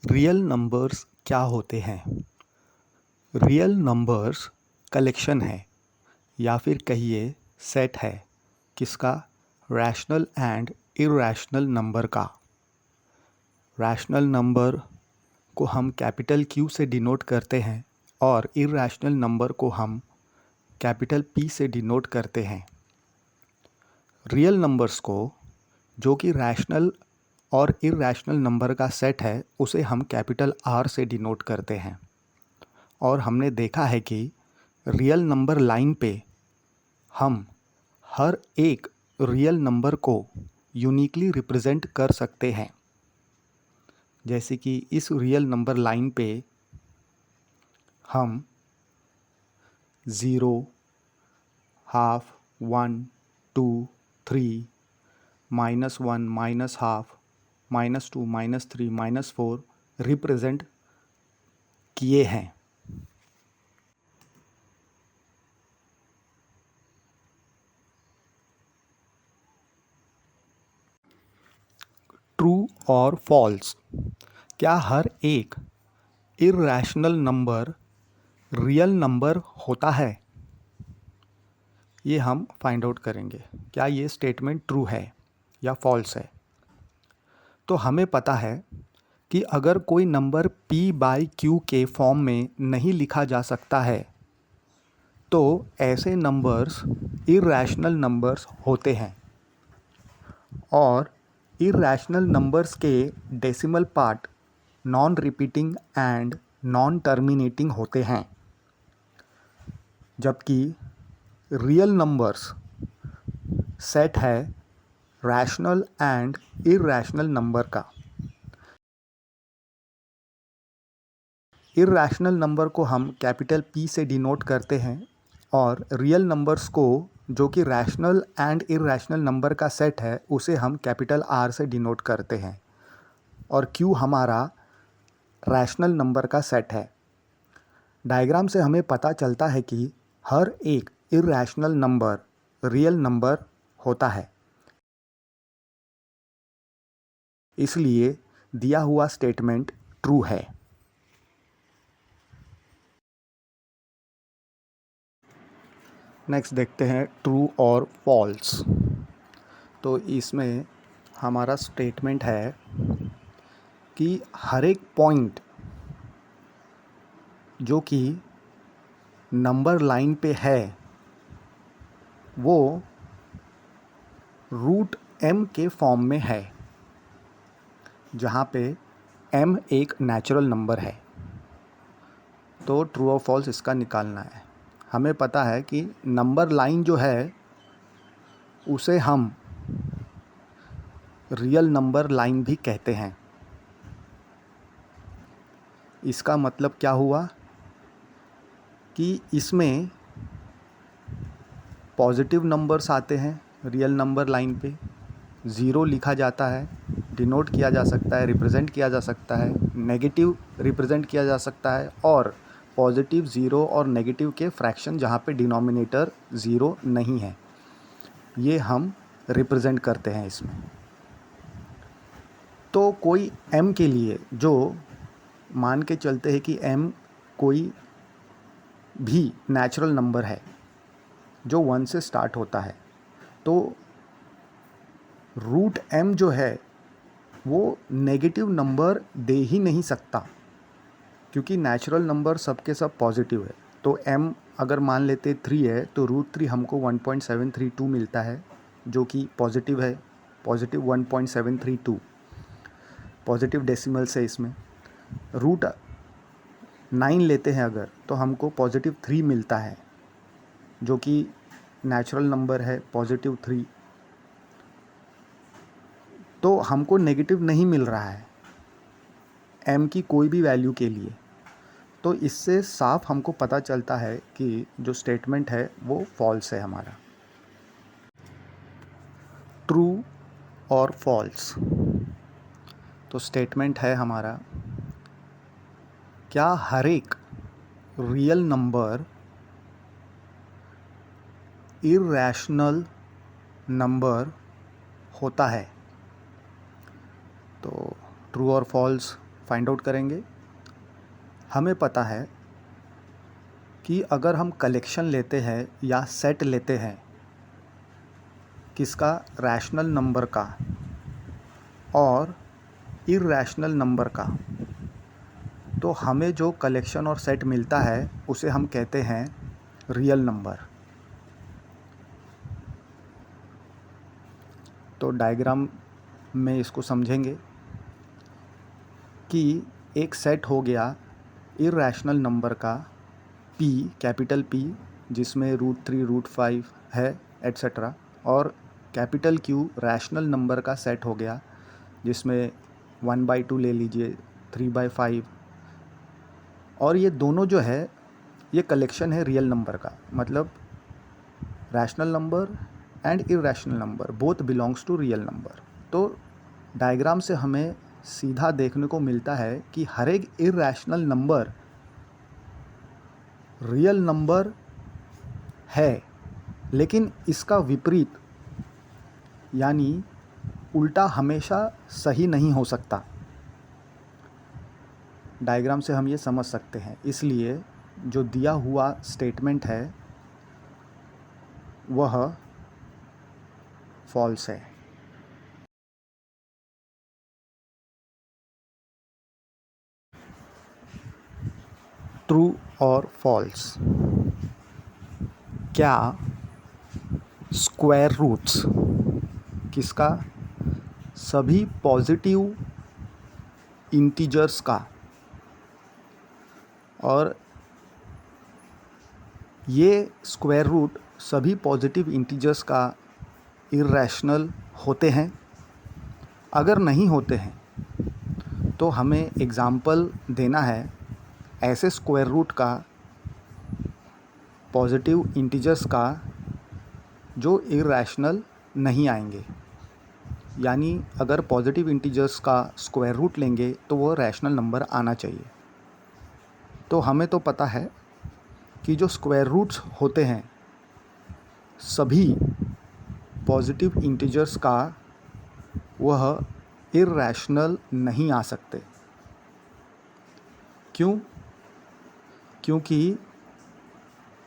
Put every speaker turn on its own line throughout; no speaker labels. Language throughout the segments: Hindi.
रियल नंबर्स क्या होते हैं? रियल नंबर्स कलेक्शन है या फिर कहिए सेट है। किसका? रैशनल एंड इरैशनल नंबर का। रैशनल नंबर को हम कैपिटल क्यू से डिनोट करते हैं और इरैशनल नंबर को हम कैपिटल पी से डिनोट करते हैं। रियल नंबर्स को, जो कि रैशनल और इरैशनल नंबर का सेट है, उसे हम कैपिटल आर से डिनोट करते हैं। और हमने देखा है कि रियल नंबर लाइन पे हम हर एक रियल नंबर को यूनिकली रिप्रेजेंट कर सकते हैं। जैसे कि इस रियल नंबर लाइन पे हम 0, हाफ, 1, 2, 3, -1, -हाफ, -2, -3, -4 रिप्रेजेंट किए हैं। ट्रू और फॉल्स, क्या हर एक इरैशनल नंबर रियल नंबर होता है? ये हम फाइंड आउट करेंगे। क्या ये स्टेटमेंट ट्रू है या फॉल्स है? तो हमें पता है कि अगर कोई नंबर p/q के फॉर्म में नहीं लिखा जा सकता है तो ऐसे नंबर्स इरैशनल नंबर्स होते हैं। और इरैशनल नंबर्स के decimal part non repeating and non terminating होते हैं, जबकि रियल नंबर्स सेट है रैशनल एंड इरैशनल नंबर का। इरैशनल नंबर को हम कैपिटल P से डिनोट करते हैं और रियल नंबर्स को, जो कि रैशनल एंड इरैशनल नंबर का सेट है, उसे हम कैपिटल R से डिनोट करते हैं। और Q हमारा रैशनल नंबर का सेट है। डायग्राम से हमें पता चलता है कि हर एक इरैशनल नंबर रियल नंबर होता है। इसलिए दिया हुआ स्टेटमेंट ट्रू है। नेक्स्ट देखते हैं ट्रू और फॉल्स। तो इसमें हमारा स्टेटमेंट है कि हर एक पॉइंट जो कि नंबर लाइन पे है वो रूट m के फॉर्म में है, जहाँ पे m एक नेचुरल नंबर है। तो ट्रू और फॉल्स इसका निकालना है। हमें पता है कि नंबर लाइन जो है उसे हम रियल नंबर लाइन भी कहते हैं। इसका मतलब क्या हुआ कि इसमें पॉजिटिव नंबर्स आते हैं रियल नंबर लाइन पे। 0 लिखा जाता है, डिनोट किया जा सकता है, रिप्रेजेंट किया जा सकता है, नेगेटिव रिप्रेजेंट किया जा सकता है, और पॉजिटिव 0 और नेगेटिव के फ्रैक्शन जहाँ पे डिनोमिनेटर 0 नहीं है, ये हम रिप्रेजेंट करते हैं इसमें। तो कोई m के लिए, जो मान के चलते हैं कि m कोई भी नेचुरल नंबर है जो 1 से स्टार्ट होता है, तो रूट m जो है वो नेगेटिव नंबर दे ही नहीं सकता, क्योंकि नेचुरल नंबर सबके सब पॉजिटिव है। तो m अगर मान लेते 3 है तो √3 हमको 1.732 मिलता है, जो कि पॉजिटिव है। पॉजिटिव 1.732 पॉजिटिव डेसिमल से इसमें √9 लेते हैं अगर, तो हमको पॉजिटिव 3 मिलता है, जो कि नेचुरल नंबर है पॉजिटिव 3। तो हमको नेगेटिव नहीं मिल रहा है m की कोई भी वैल्यू के लिए। तो इससे साफ हमको पता चलता है कि जो स्टेटमेंट है वो फॉल्स है हमारा। ट्रू और फॉल्स। तो स्टेटमेंट है हमारा, क्या हर एक रियल नंबर इरैशनल नंबर होता है? तो ट्रू और फॉल्स फाइंड आउट करेंगे। हमें पता है कि अगर हम कलेक्शन लेते हैं या सेट लेते हैं किसका, रैशनल नंबर का और इर्रैशनल नंबर का, तो हमें जो कलेक्शन और सेट मिलता है उसे हम कहते हैं रियल नंबर। तो डायग्राम में इसको समझेंगे कि एक सेट हो गया इर्रैशनल नंबर का P, कैपिटल P, जिसमें √3 √5 है एट्सेट्रा, और कैपिटल Q रैशनल नंबर का सेट हो गया जिसमें 1/2 ले लीजिए, 3/5, और ये दोनों जो है ये कलेक्शन है रियल नंबर का। मतलब rational number and irrational number both belongs to real number. तो डायग्राम से हमें सीधा देखने को मिलता है कि हर एक इर्रैशनल नंबर रियल नंबर है, लेकिन इसका विपरीत यानी उल्टा हमेशा सही नहीं हो सकता। डायग्राम से हम ये समझ सकते हैं, इसलिए जो दिया हुआ स्टेटमेंट है वह फॉल्स है। ट्रू और फॉल्स। क्या स्क्वायर रूट्स किसका, सभी पॉजिटिव इंटीजर्स का, और ये स्क्वायर रूट सभी पॉजिटिव इंटीजर्स का इर्रैशनल होते हैं? अगर नहीं होते हैं तो हमें एग्ज़ाम्पल देना है ऐसे स्क्वायर रूट का पॉजिटिव इंटीजर्स का जो इर्रैशनल नहीं आएंगे। यानी अगर पॉजिटिव इंटीजर्स का स्क्वायर रूट लेंगे तो वो रैशनल नंबर आना चाहिए। तो हमें तो पता है कि जो स्क्वायर रूट्स होते हैं सभी पॉजिटिव इंटीजर्स का वह इर्रैशनल नहीं आ सकते। क्यों? क्योंकि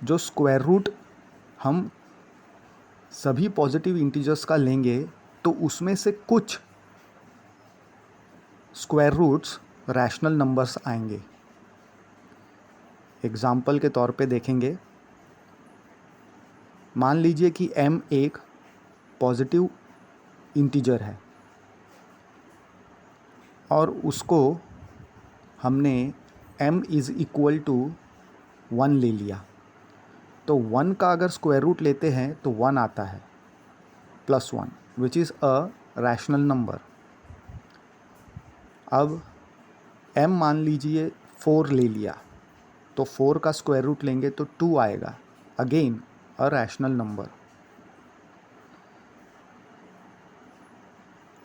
जो स्क्वायर रूट हम सभी पॉजिटिव इंटीजर्स का लेंगे तो उसमें से कुछ स्क्वायर रूट्स रैशनल नंबर्स आएंगे। एग्ज़ाम्पल के तौर पे देखेंगे, मान लीजिए कि m एक पॉजिटिव इंटीजर है और उसको हमने m = 1 ले लिया। तो 1 का अगर स्क्वायर रूट लेते हैं तो 1 आता है, +1, which is a rational number. अब m मान लीजिए 4 ले लिया, तो 4 का स्क्वायर रूट लेंगे तो 2 आएगा, अगेन अ रैशनल नंबर।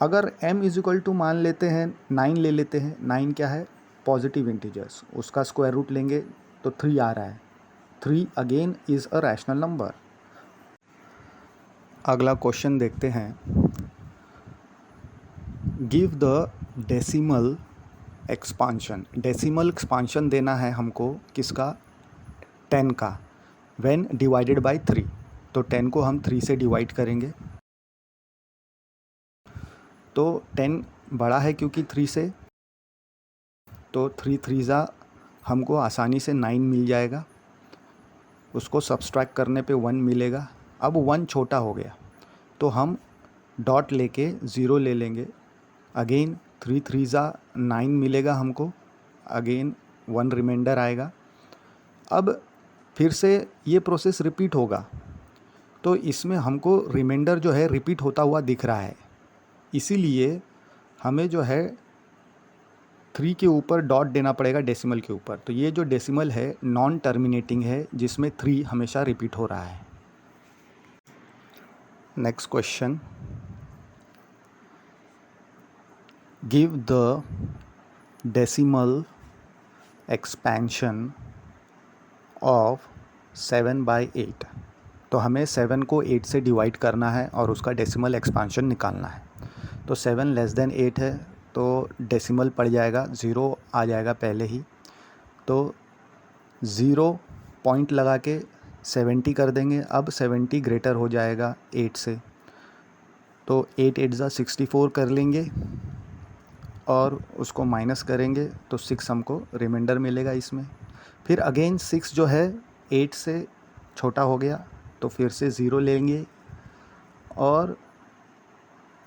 अगर m = मान लेते हैं 9 ले लेते हैं, 9 क्या है, पॉजिटिव इंटीजर्स, उसका स्क्वायर रूट लेंगे तो 3 आ रहा है, 3 again is a rational number. अगला क्वेश्चन देखते हैं, give the decimal expansion. Decimal expansion देना है हमको किसका, 10 का, व्हेन डिवाइडेड बाय 3। तो 10 को हम 3 से डिवाइड करेंगे तो 10 बड़ा है क्योंकि 3 से, तो 3 3 हमको आसानी से 9 मिल जाएगा। उसको सब्सट्रैक्ट करने पे 1 मिलेगा। अब 1 छोटा हो गया तो हम डॉट लेके 0 ले लेंगे, अगेन 3 3 9 मिलेगा हमको, अगेन 1 रिमाइंडर आएगा। अब फिर से ये प्रोसेस रिपीट होगा, तो इसमें हमको रिमाइंडर जो है रिपीट होता हुआ दिख रहा है, इसीलिए हमें जो है 3 के ऊपर डॉट देना पड़ेगा डेसिमल के ऊपर। तो ये जो डेसिमल है नॉन टर्मिनेटिंग है, जिसमें 3 हमेशा रिपीट हो रहा है। Next question, give the decimal expansion of 7/8। तो हमें 7 को 8 से डिवाइड करना है और उसका डेसिमल एक्सपांशन निकालना है। तो 7 <8 है तो डेसिमल पड़ जाएगा, ज़ीरो आ जाएगा पहले ही। तो ज़ीरो पॉइंट लगा के 70 कर देंगे। अब 70 ग्रेटर हो जाएगा 8 से, तो 8 8 ज़ा 64 कर लेंगे और उसको माइनस करेंगे तो 6 हमको रिमाइंडर मिलेगा इसमें। फिर अगेन 6 जो है 8 से छोटा हो गया, तो फिर से ज़ीरो लेंगे और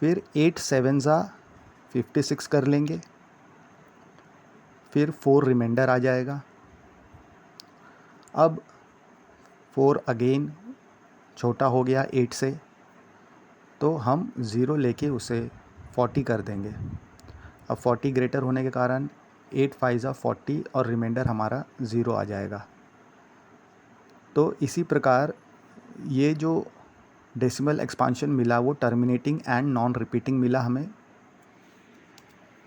फिर 8 7 ज़ा 56 कर लेंगे। फिर 4 रिमाइंडर आ जाएगा। अब 4 अगेन छोटा हो गया 8 से, तो हम ज़ीरो लेके उसे 40 कर देंगे। अब 40 ग्रेटर होने के कारण 8 5 ज़ा 40 और रिमाइंडर हमारा ज़ीरो आ जाएगा। तो इसी प्रकार ये जो डेसिमल एक्सपांशन मिला वो टर्मिनेटिंग एंड नॉन रिपीटिंग मिला हमें।